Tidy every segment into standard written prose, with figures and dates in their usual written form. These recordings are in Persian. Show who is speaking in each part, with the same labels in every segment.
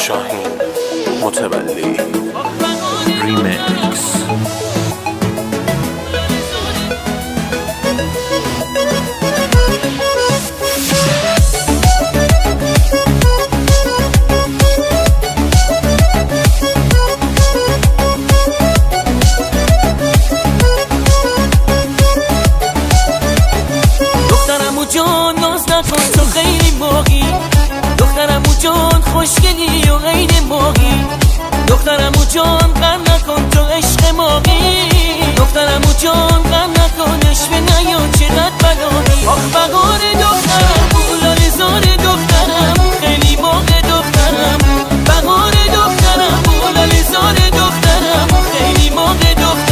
Speaker 1: شاهین متولی ریمیکس.
Speaker 2: دخترمو جان ناز نکن تو خیلی باقی، دخترمو جان خوشگلی و غیر باقی، دخترمو جان غم نکن تو عشق ماقی، دخترمو جان غم نکن عشق نیا چقدر بلایی. آخ بهار دخترم گلال زار دخترم خیلی باغ دخترم، بهار دخترم گلال زار دخترم خیلی باغ دخترم.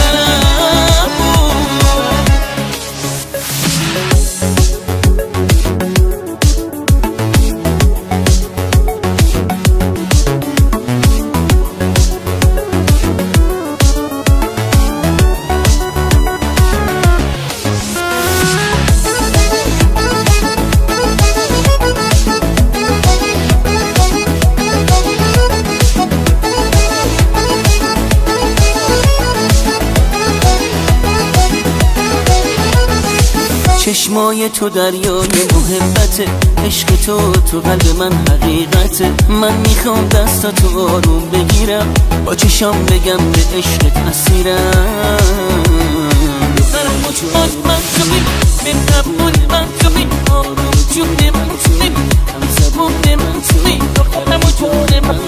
Speaker 2: چشمای تو دریای محبته، عشق تو قلب من حقیقته. من میخوام دستاتو آروم بگیرم، با چشام بگم به عشقت اسیرم. دخترمو جان من تو به قبول من تو آروم جون من تو هم زبون من تو دخترمو جون من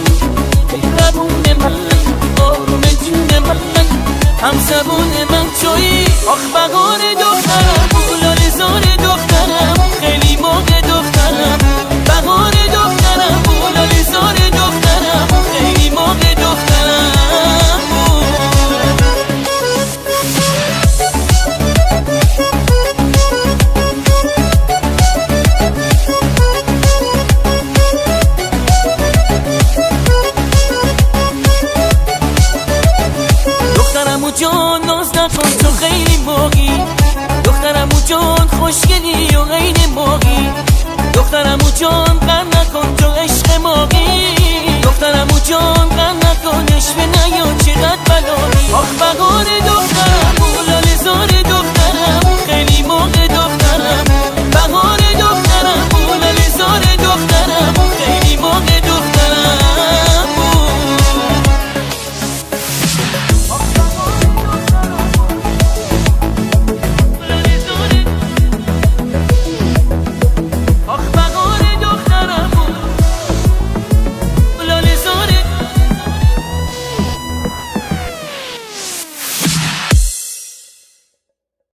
Speaker 2: به قبول من آروم جون من هم زبون من تویی. آخ بهار دخترم گلال زار دخترم خیلی موق دخترم، بهار دخترم گلال زار دخترم خیلی موق دخترم. دخترمو جان ناز نکن تو خیلی باقی، دخترمو جان خوشگلی